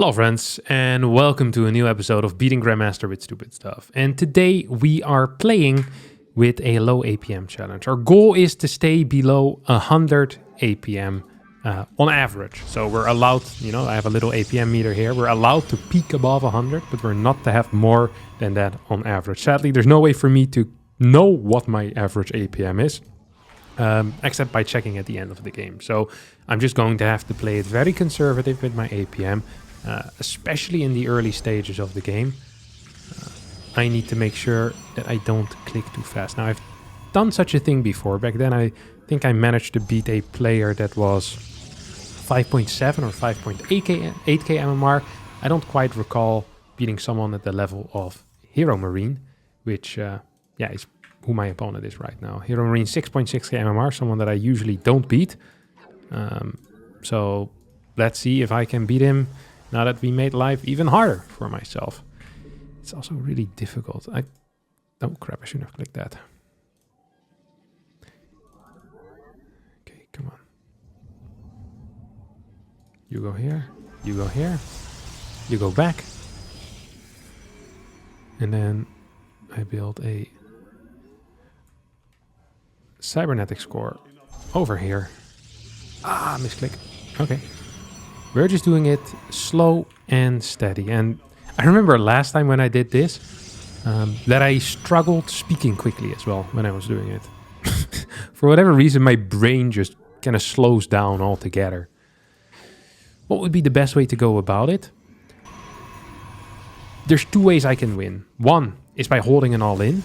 Hello friends, and welcome to a new episode of Beating Grandmaster with Stupid Stuff. And today we are playing with a low APM challenge. Our goal is to stay below 100 APM on average. So we're allowed, I have a little APM meter here. We're allowed to peak above 100, but we're not to have more than that on average. Sadly, there's no way for me to know what my average APM is. Except by checking at the end of the game. So I'm just going to have to play it very conservative with my APM. Especially in the early stages of the game. I need to make sure that I don't click too fast. Now, I've done such a thing before. Back then, I think I managed to beat a player that was 5.7 or 5.8k MMR. I don't quite recall beating someone at the level of Hero Marine, which, is who my opponent is right now. Hero Marine 6.6k MMR, someone that I usually don't beat. So let's see if I can beat him. Now that we made life even harder for myself. It's also really difficult. Oh crap, I shouldn't have clicked that. Okay, come on. You go here, you go here, you go back. And then I build a cybernetic score over here. Ah, misclick. Okay. We're just doing it slow and steady. And I remember last time when I did this, that I struggled speaking quickly as well when I was doing it. For whatever reason, my brain just kind of slows down altogether. What would be the best way to go about it? There's two ways I can win. One is by holding an all-in.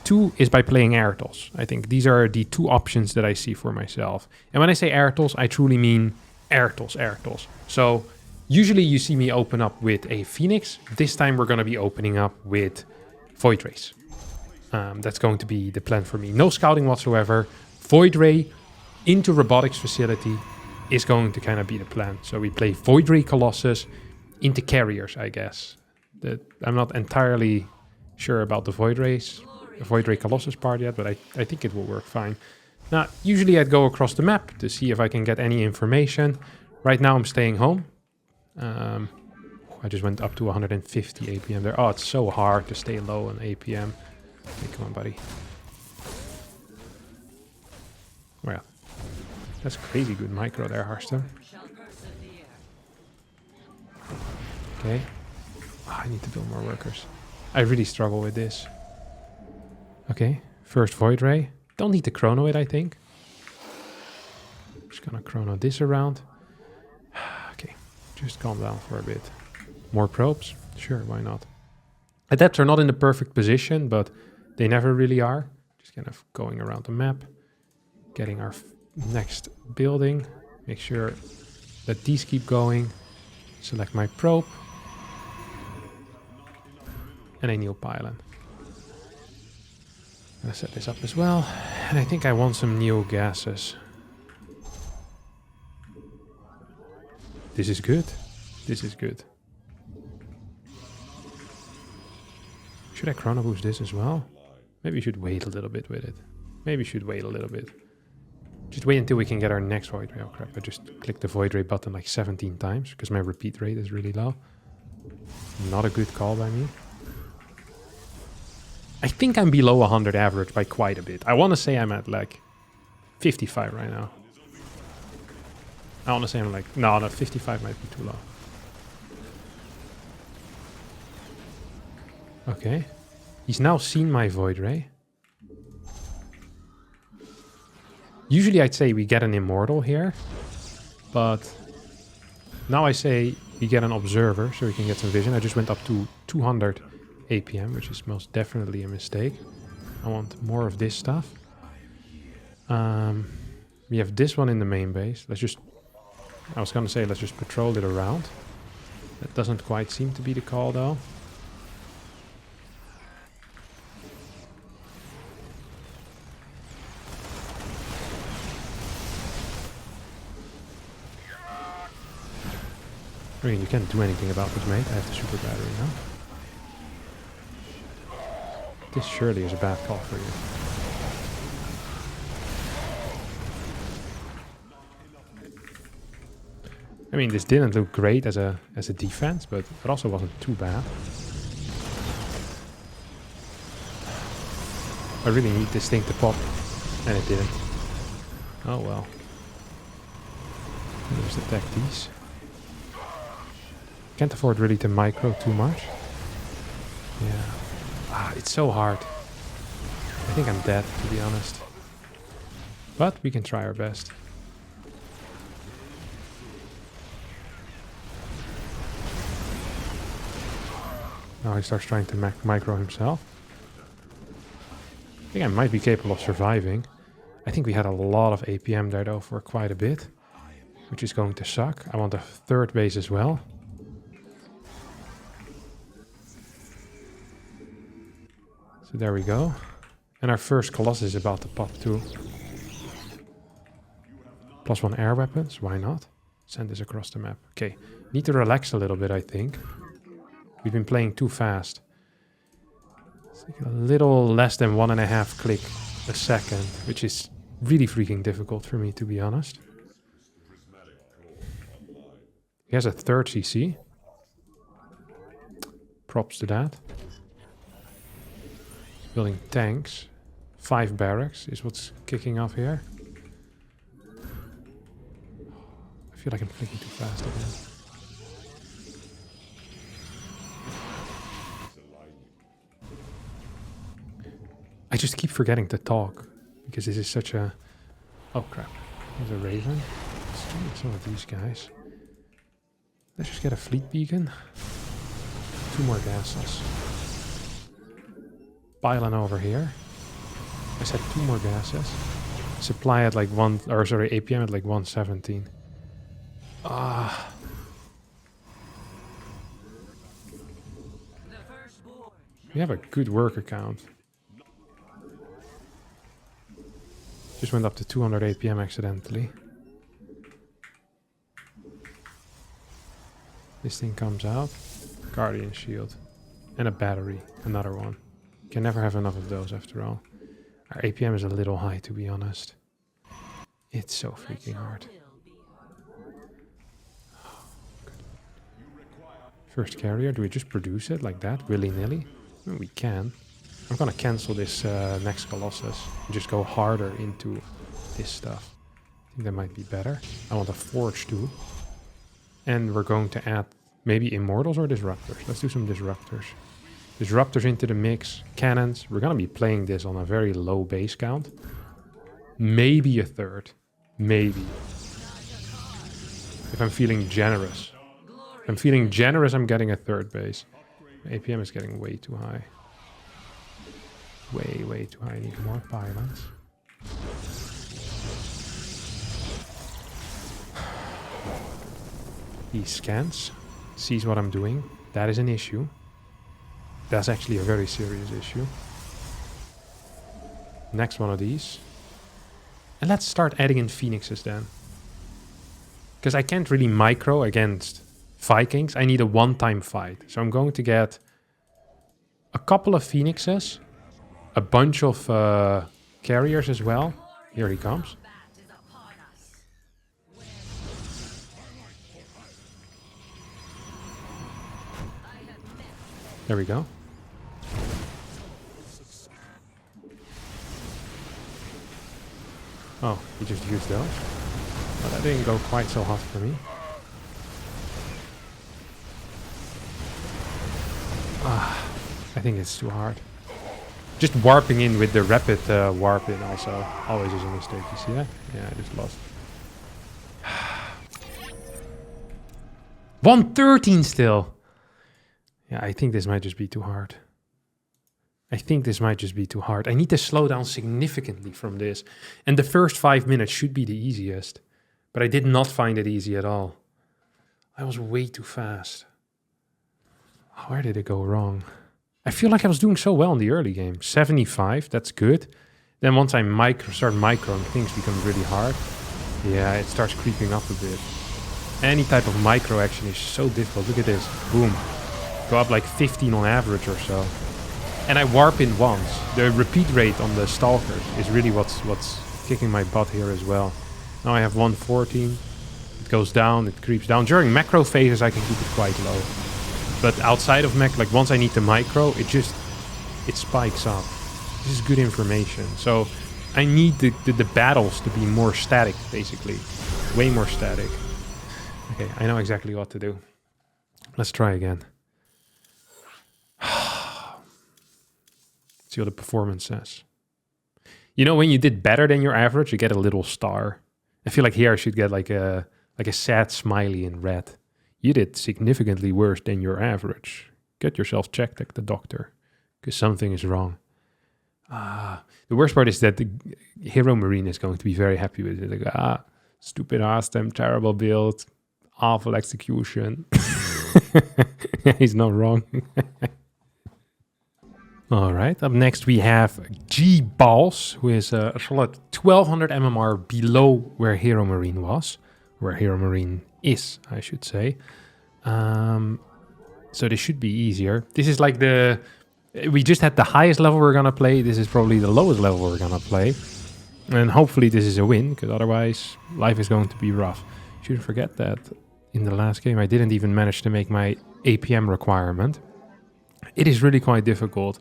Two is by playing Airtals. I think these are the two options that I see for myself. And when I say Airtals, I truly mean Airtals. So usually you see me open up with a Phoenix. This time we're going to be opening up with Void Rays. That's going to be the plan for me. No scouting whatsoever. Void Ray into Robotics Facility is going to kind of be the plan. So we play Void Ray Colossus into Carriers, I guess. I'm not entirely sure about the Void Ray Colossus part yet, but I think it will work fine. Now, usually I'd go across the map to see if I can get any information. Right now I'm staying home. I just went up to 150 APM there. Oh, it's so hard to stay low on APM. Okay, come on, buddy. Well, that's crazy good micro there, Harstem. Okay. Oh, I need to build more workers. I really struggle with this. Okay, first Void Ray. Don't need to chrono it, I think. Just gonna chrono this around. Okay, just calm down for a bit. More probes? Sure, why not? Adepts are not in the perfect position, but they never really are. Just kind of going around the map. Getting our next building. Make sure that these keep going. Select my probe. And a new pylon. I'm gonna set this up as well, and I think I want some neo gases. This is good. This is good. Should I chrono boost this as well? Maybe we should wait a little bit with it. Maybe we should wait a little bit. Just wait until we can get our next Void Ray. Oh crap, I just clicked the Void Ray button like 17 times because my repeat rate is really low. Not a good call by me. I think I'm below 100 average by quite a bit. I want to say I'm at like 55 right now. I want to say I'm like, no, 55 might be too low. Okay. He's now seen my Void Ray. Usually I'd say we get an Immortal here. But now I say we get an Observer so we can get some vision. I just went up to 200 APM, which is most definitely a mistake. I want more of this stuff. We have this one in the main base. I was gonna say let's just patrol it around. That doesn't quite seem to be the call though. I mean, you can't do anything about this, mate. I have the super battery now. This surely is a bad call for you. I mean, this didn't look great as a defense, but it also wasn't too bad. I really need this thing to pop, and it didn't. Oh well. I'll just attack these. Can't afford really to micro too much. Yeah. Ah, it's so hard. I think I'm dead, to be honest. But we can try our best. Now he starts trying to micro himself. I think I might be capable of surviving. I think we had a lot of APM there though for quite a bit, which is going to suck. I want a third base as well. So there we go. And our first Colossus is about to pop too. +1 air weapons, why not? Send this across the map. Okay, need to relax a little bit, I think. We've been playing too fast. It's like a little less than 1.5 click a second, which is really freaking difficult for me, to be honest. He has a third CC. Props to that. Building tanks. 5 barracks is what's kicking off here. I feel like I'm clicking too fast again. I just keep forgetting to talk because this is such a... Oh crap, there's a Raven. Let's try some of these guys. Let's just get a fleet beacon. 2 more gases. Pylon over here. I said 2 more gases. Supply at like APM at like 117. Ah. We have a good worker count. Just went up to 200 APM accidentally. This thing comes out. Guardian shield. And a battery. Another one. Can never have enough of those after all. Our APM is a little high, to be honest. It's so freaking hard. First carrier, do we just produce it like that, willy-nilly? Well, we can. I'm gonna cancel this next Colossus and just go harder into this stuff. I think that might be better. I want a Forge too. And we're going to add maybe Immortals or Disruptors. Let's do some Disruptors. Disruptors into the mix, cannons. We're gonna be playing this on a very low base count. Maybe a third. Maybe. If I'm feeling generous. If I'm feeling generous, I'm getting a third base. APM is getting way too high. Way too high. I need more pylons. He scans, sees what I'm doing. That is an issue. That's actually a very serious issue. Next one of these. And let's start adding in Phoenixes then. Because I can't really micro against Vikings. I need a one-time fight. So I'm going to get a couple of Phoenixes. A bunch of carriers as well. Here he comes. There we go. Oh, he just used those. Well, that didn't go quite so hot for me. Ah, I think it's too hard. Just warping in with the rapid warp in also always is a mistake. You see that? Yeah, I just lost. 113 still. Yeah, I think this might just be too hard. I think this might just be too hard. I need to slow down significantly from this. And the first 5 minutes should be the easiest. But I did not find it easy at all. I was way too fast. Where did it go wrong? I feel like I was doing so well in the early game. 75, that's good. Then once I start microing, things become really hard. Yeah, it starts creeping up a bit. Any type of micro action is so difficult. Look at this. Boom. Go up like 15 on average or so. And I warp in once. The repeat rate on the Stalkers is really what's kicking my butt here as well. Now I have 114. goes down, it creeps down. During macro phases, I can keep it quite low. But outside of mech, like once I need to micro, it spikes up. This is good information. So I need the battles to be more static, basically. Way more static. Okay, I know exactly what to do. Let's try again. See what the performance says. You know, when you did better than your average, you get a little star. I feel like here I should get like a sad smiley in red. You did significantly worse than your average. Get yourself checked at the doctor, because something is wrong. The worst part is that the Hero Marine is going to be very happy with it. Like, stupid Harstem, terrible build, awful execution. He's not wrong. All right, up next we have G Balls, who is a solid 1200 MMR below where Hero Marine was. Where Hero Marine is, I should say. So this should be easier. This is like we just had the highest level we're gonna play. This is probably the lowest level we're gonna play. And hopefully this is a win, because otherwise life is going to be rough. Shouldn't forget that in the last game I didn't even manage to make my APM requirement. It is really quite difficult.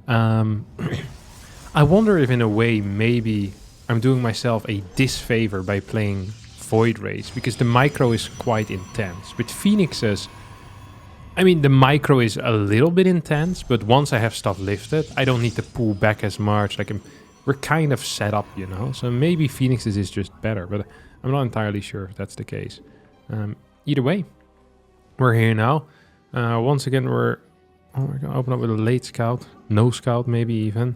I wonder if in a way maybe I'm doing myself a disfavor by playing Void Race, because the micro is quite intense. With Phoenixes, I mean, the micro is a little bit intense, but once I have stuff lifted, I don't need to pull back as much. Like we're kind of set up, you know? So maybe Phoenixes is just better, but I'm not entirely sure if that's the case. Either way, we're here now. Once again, we're going to open up with a late scout. No scout, maybe even.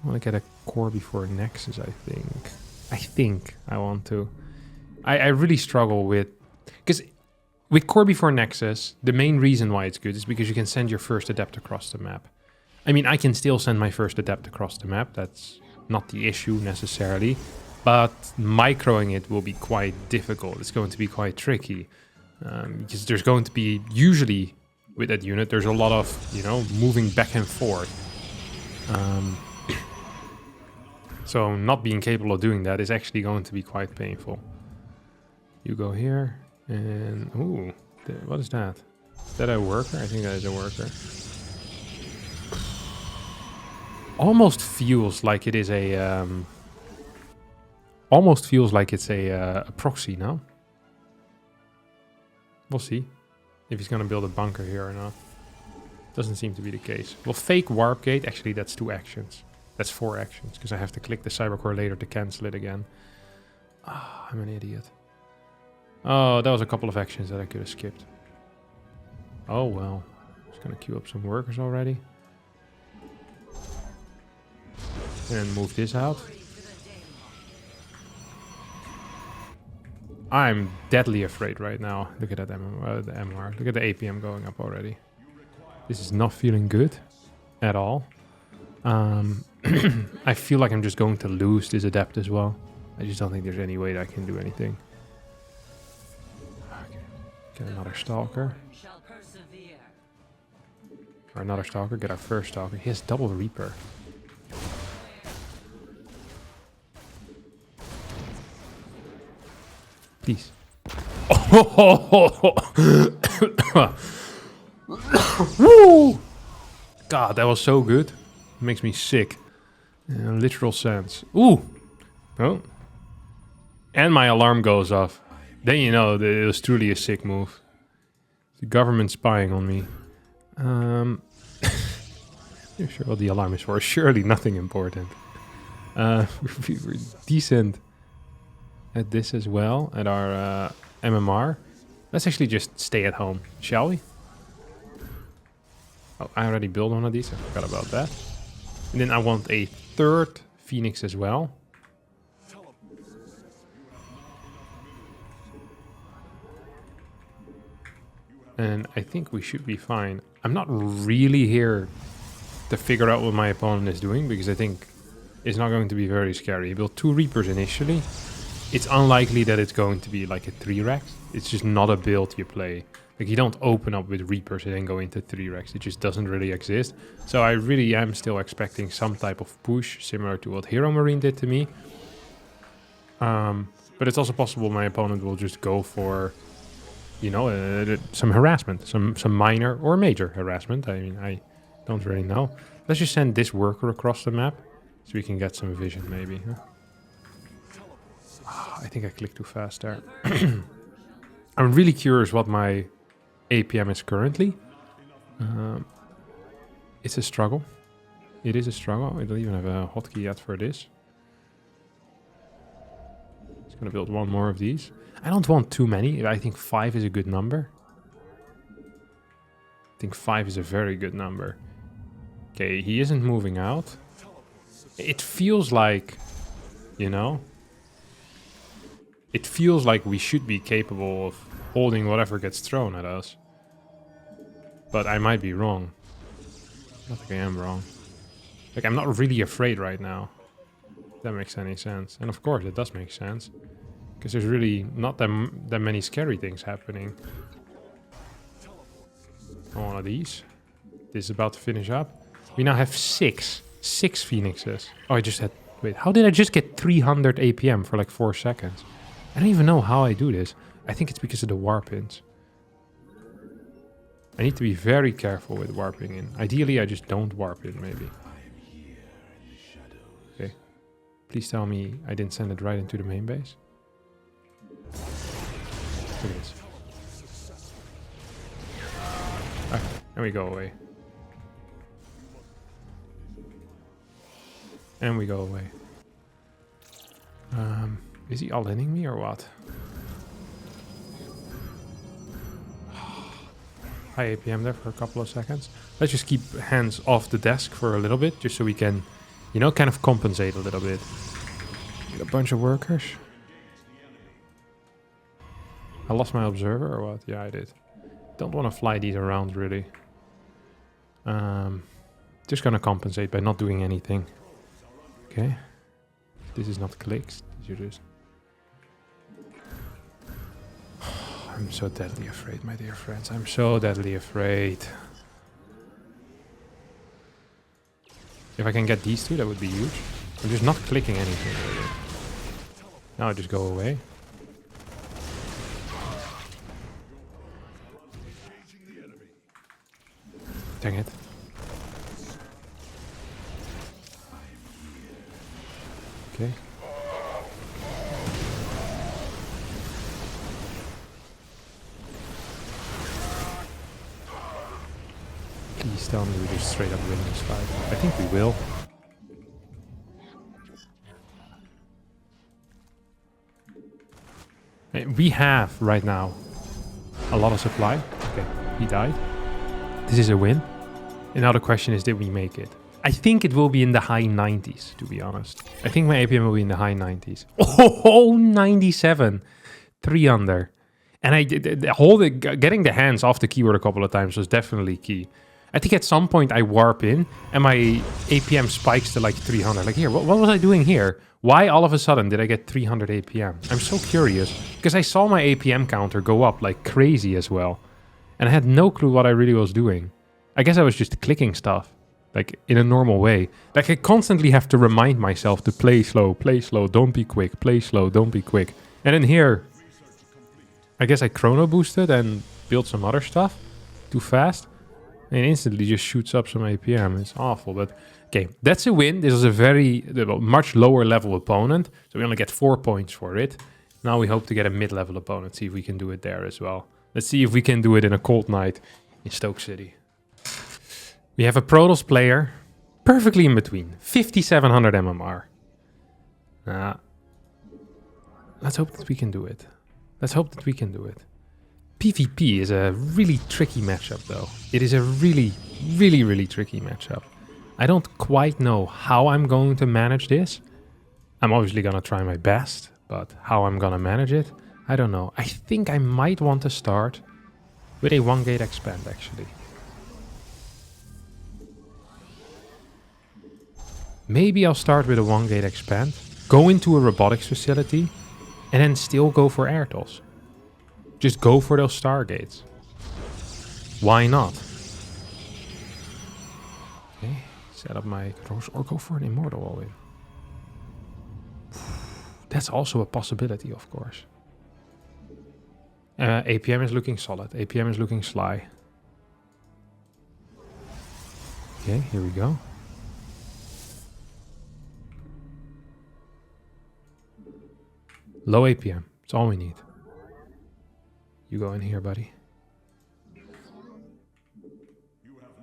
I want to get a core before Nexus, I think I want to. I really struggle with... Because with core before Nexus, the main reason why it's good is because you can send your first adept across the map. I mean, I can still send my first adept across the map. That's not the issue necessarily. But microing it will be quite difficult. It's going to be quite tricky. Because there's going to be... Usually with that unit, there's a lot of, you know, moving back and forth. So not being capable of doing that is actually going to be quite painful. You go here, and... Ooh, what is that? Is that a worker? I think that is a worker. Almost feels like it is a... almost feels like it's a proxy, no? We'll see if he's going to build a bunker here or not. Doesn't seem to be the case. Well, fake warp gate. Actually, that's 2 actions. That's 4 actions, because I have to click the cybercore later to cancel it again. Ah, I'm an idiot. Oh, that was a couple of actions that I could have skipped. Oh, well. Just going to queue up some workers already. And move this out. I'm deadly afraid right now. Look at that the MR. Look at the APM going up already. This is not feeling good at all. I feel like I'm just going to lose this adept as well. I just don't think there's any way that I can do anything. Okay. Get another stalker. Or another stalker. Get our first stalker. He has double Reaper. Please. Woo! God, that was so good. Makes me sick. In a literal sense. Ooh! Oh. And my alarm goes off. Then you know that it was truly a sick move. The government spying on me. I'm sure what the alarm is for. Surely nothing important. We're decent at this as well, at our MMR. Let's actually just stay at home, shall we? Oh, I already built one of these. I forgot about that. And then I want a 3rd Phoenix as well. And I think we should be fine. I'm not really here to figure out what my opponent is doing, because I think it's not going to be very scary. He built 2 Reapers initially. It's unlikely that it's going to be like a 3-Rex. It's just not a build you play. Like, you don't open up with Reapers and then go into 3-Rex. It just doesn't really exist. So I really am still expecting some type of push, similar to what Hero Marine did to me. But But it's also possible my opponent will just go for, you know, some harassment, some minor or major harassment. I mean, I don't really know. Let's just send this worker across the map so we can get some vision maybe. Huh? Oh, I think I clicked too fast there. I'm really curious what my APM is currently. It's a struggle. It is a struggle. I don't even have a hotkey yet for this. Just gonna build one more of these. I don't want too many. I think 5 is a good number. I think 5 is a very good number. Okay, he isn't moving out. It feels like, you know, it feels like we should be capable of holding whatever gets thrown at us. But I might be wrong. I think I am wrong. Like, I'm not really afraid right now. If that makes any sense. And of course, it does make sense. Because there's really not that many scary things happening. One of these. This is about to finish up. We now have 6 phoenixes. Oh, I just had... Wait, how did I just get 300 APM for like 4 seconds? I don't even know how I do this. I think it's because of the warp ins. I need to be very careful with warping in. Ideally, I just don't warp in, maybe. Okay. Please tell me I didn't send it right into the main base. Look at this. Ah, and we go away. And we go away. Is he all-inning me or what? High APM there for a couple of seconds. Let's just keep hands off the desk for a little bit, just so we can, you know, kind of compensate a little bit. A bunch of workers. I lost my observer or what? Yeah, I did. Don't want to fly these around, really. Just gonna compensate by not doing anything. Okay. This is not clicks. You just... I'm so deadly afraid, my dear friends. I'm so deadly afraid. If I can get these two, that would be huge. I'm just not clicking anything really. Now I just go away. Dang it. Okay. Please tell me we just straight up win this fight. I think we will. We have right now a lot of supply. Okay, he died. This is a win. And now the question is, did we make it? I think it will be in the high 90s, to be honest. I think my APM will be in the high 90s. Oh, 97. 3 under. And I did getting the hands off the keyboard a couple of times was definitely key. I think at some point I warp in and my APM spikes to like 300. Like here, what was I doing here? Why all of a sudden did I get 300 APM? I'm so curious because I saw my APM counter go up like crazy as well. And I had no clue what I really was doing. I guess I was just clicking stuff like in a normal way. Like I constantly have to remind myself to play slow, don't be quick, play slow, don't be quick. And in here, I guess I chrono boosted and built some other stuff too fast. And instantly just shoots up some APM. It's awful, but okay, that's a win. This is a very much lower level opponent, so we only get 4 points for it. Now we hope to get a mid-level opponent, see if we can do it there as well. Let's see if we can do it in a cold night in Stoke City. We have a Protoss player, perfectly in between, 5700 MMR. Let's hope that we can do it. Let's hope that we can do it. PvP is a really tricky matchup, though. It is a really, really, really tricky matchup. I don't quite know how I'm going to manage this. I'm obviously going to try my best, but how I'm going to manage it, I don't know. I think I might want to start with a 1-gate expand, actually. Maybe I'll start with a 1-gate expand, go into a robotics facility, and then still go for air toss. Just go for those stargates. Why not? Okay, set up my controls or go for an immortal all in. That's also a possibility, of course. APM is looking solid. APM is looking sly. Okay, here we go. Low APM. That's all we need. You go in here, buddy.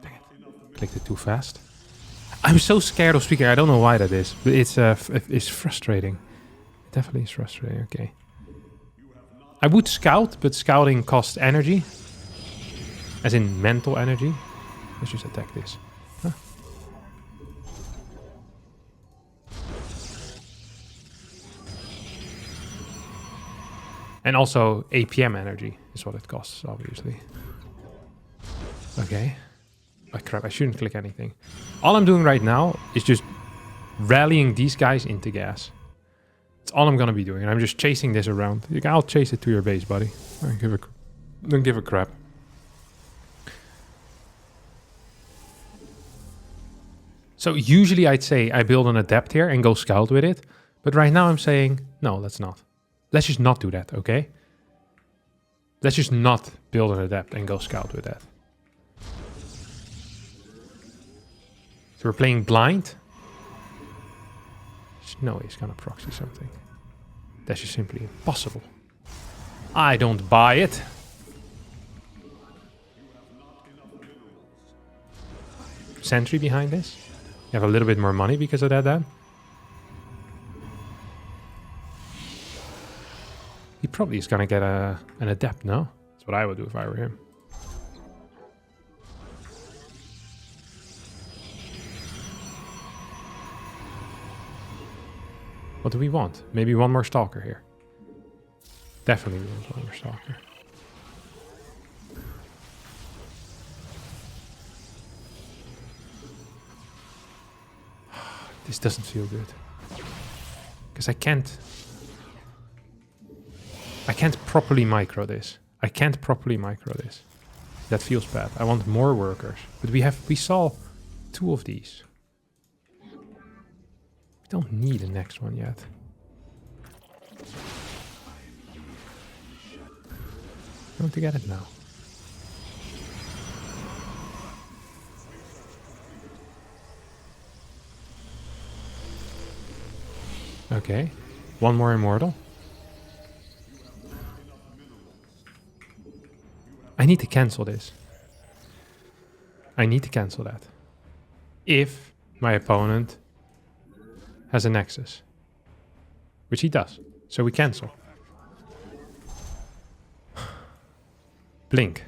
Dang it. Clicked it too fast. I'm so scared of speaking. I don't know why that is, but it's frustrating. It definitely is frustrating. Okay. I would scout, but scouting costs energy. As in mental energy. Let's just attack this. Huh. And also APM energy is what it costs, obviously. Okay. Oh crap, I shouldn't click anything. All I'm doing right now is just rallying these guys into gas. That's all I'm gonna be doing. And I'm just chasing this around. I'll chase it to your base, buddy. Don't give a crap. So usually I'd say I build an adept here and go scout with it. But right now I'm saying, no, let's not. Let's just not do that, okay? Let's just not build an adept and go scout with that. So we're playing blind. No, he's gonna proxy something. That's just simply impossible. I don't buy it. Sentry behind this. You have a little bit more money because of that then. He probably is gonna get an adept, no? That's what I would do if I were him. What do we want? Maybe one more stalker here. Definitely we want one more stalker. This doesn't feel good. Because I can't properly micro this. I can't properly micro this. That feels bad. I want more workers. But we saw 2 of these. We don't need the next one yet. I want to get it now. Okay. One more immortal. I need to cancel this. I need to cancel that. If my opponent has a nexus. Which he does. So we cancel. Blink.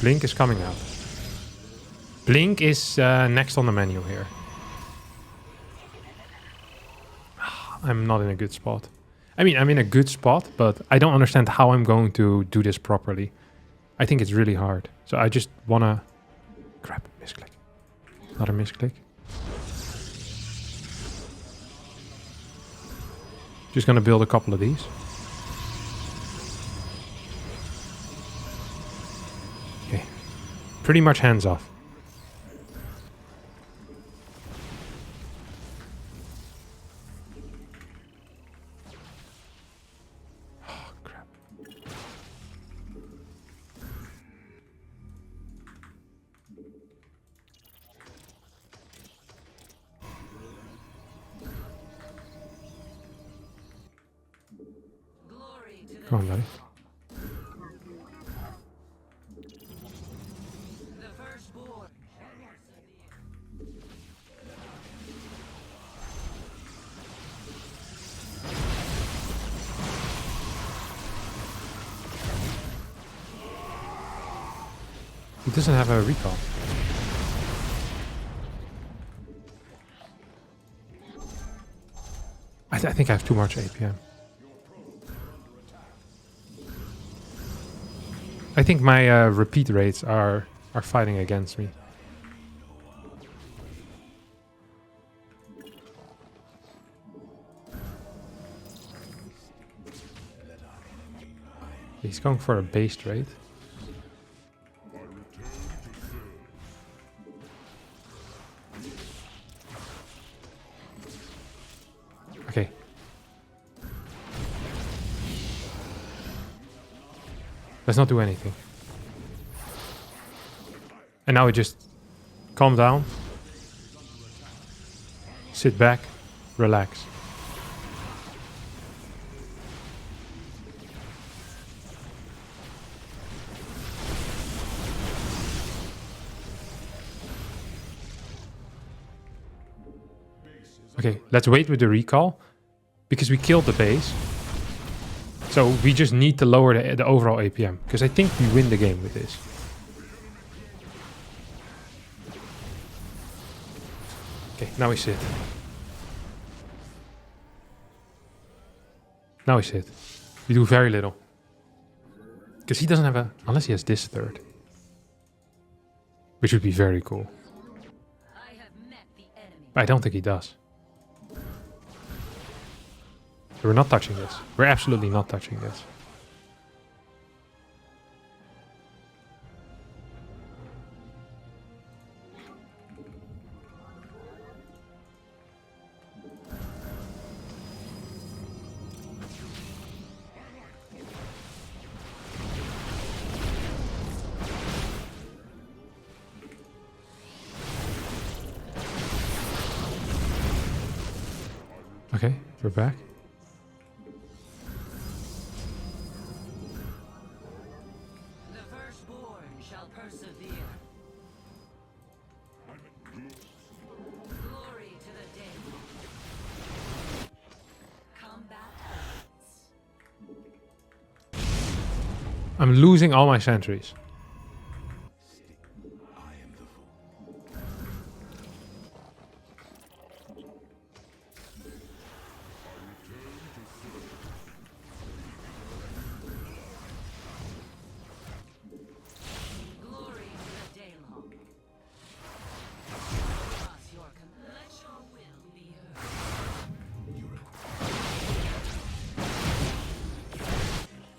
Blink is coming out. Blink is next on the menu here. I'm not in a good spot. I mean, I'm in a good spot, but I don't understand how I'm going to do this properly. I think it's really hard. So I just want to... Crap, misclick. Another misclick. Just going to build a couple of these. Okay. Pretty much hands off. Come on, buddy. He doesn't have a recall. I think I have too much APM. I think my repeat rates are fighting against me. He's going for a base trade. Okay, Let's not do anything. And now we just calm down. Sit back. Relax. Okay, let's wait with the recall. Because we killed the base. So we just need to lower the overall APM. Because I think we win the game with this. Okay, now we sit. Now we sit. We do very little. Because he doesn't have a... Unless he has this third. Which would be very cool. But I don't think he does. So we're not touching this. We're absolutely not touching this. Okay, we're back. The firstborn shall persevere. Glory to the dead. Combat ends. I'm losing all my sentries.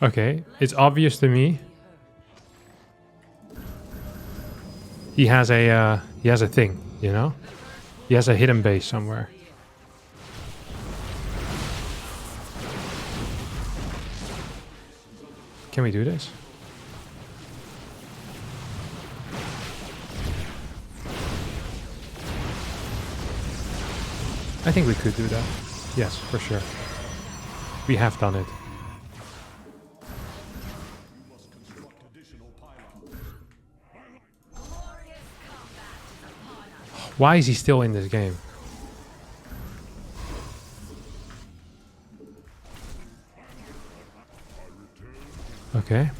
Okay, it's obvious to me. He has a thing, you know? He has a hidden base somewhere. Can we do this? I think we could do that. Yes, for sure. We have done it. Why is he still in this game? Okay.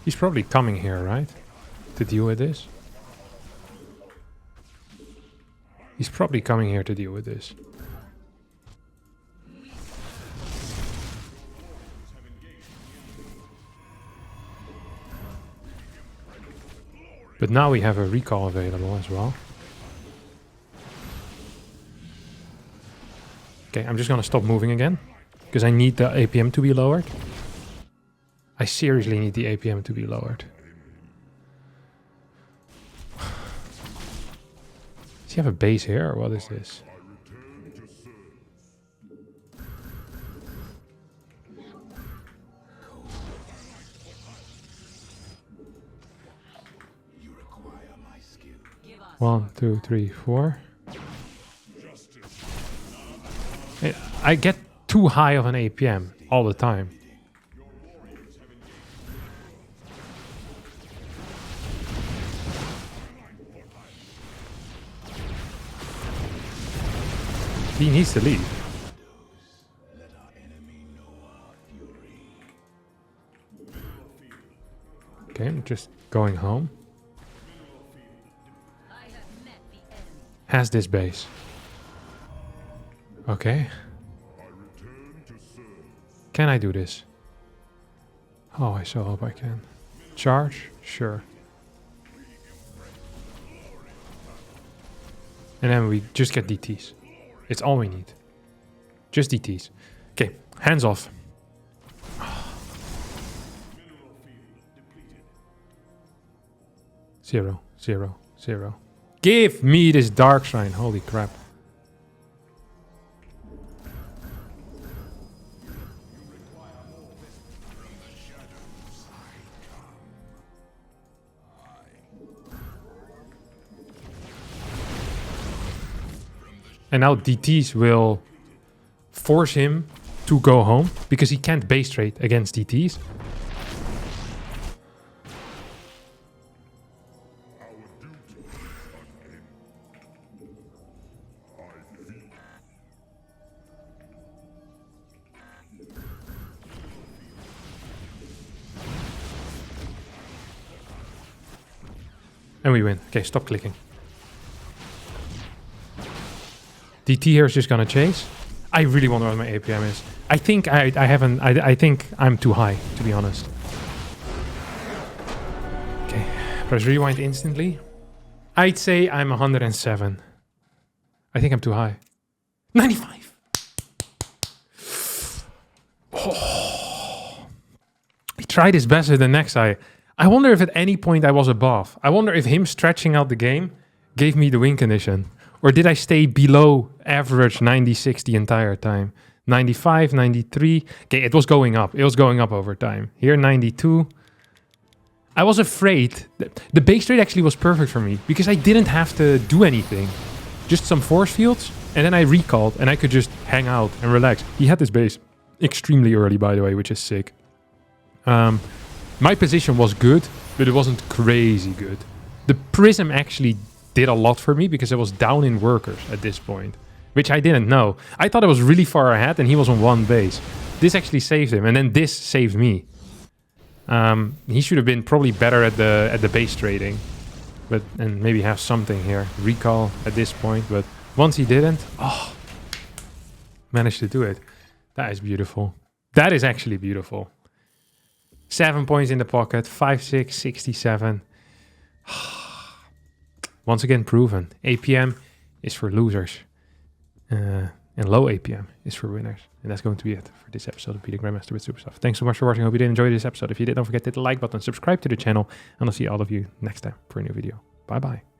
He's probably coming here, right? To deal with this. He's probably coming here to deal with this. But now we have a recall available as well. Okay, I'm just gonna stop moving again. Because I need the APM to be lowered. I seriously need the APM to be lowered. Does he have a base here or what is this? One, two, three, four. I get too high of an APM all the time. He needs to leave. Okay, I'm just going home. Has this base. Okay. Can I do this? Oh, I so hope I can. Charge? Sure. And then we just get DTs. It's all we need. Just DTs. Okay, hands off. Zero, zero, zero. Give me this dark shrine. Holy crap. And now DTs will force him to go home because he can't base trade against DTs. And we win. Okay, stop clicking. DT here is just gonna chase. I really wonder what my APM is. I think I think I'm too high, to be honest. Okay, press rewind instantly. I'd say I'm 107. I think I'm too high. 95! Oh. He tried his best with the next eye. I wonder if at any point I was above. I wonder if him stretching out the game gave me the win condition. Or did I stay below average 96 the entire time? 95, 93. Okay, it was going up. It was going up over time. Here, 92. I was afraid. The base trade actually was perfect for me because I didn't have to do anything. Just some force fields. And then I recalled and I could just hang out and relax. He had this base extremely early, by the way, which is sick. My position was good, but it wasn't crazy good. The Prism actually did a lot for me because I was down in workers at this point, which I didn't know. I thought I was really far ahead and he was on one base. This actually saved him, and then this saved me. He should have been probably better at the base trading, and maybe have something here. Recall at this point, but once he didn't, managed to do it. That is beautiful. That is actually beautiful. 7 points in the pocket, 5-6, 67. Once again proven. APM is for losers. And low APM is for winners. And that's going to be it for this episode of Beating Grandmaster with Super Stuff. Thanks so much for watching. I hope you did enjoy this episode. If you did, don't forget to hit the like button, subscribe to the channel, and I'll see all of you next time for a new video. Bye-bye.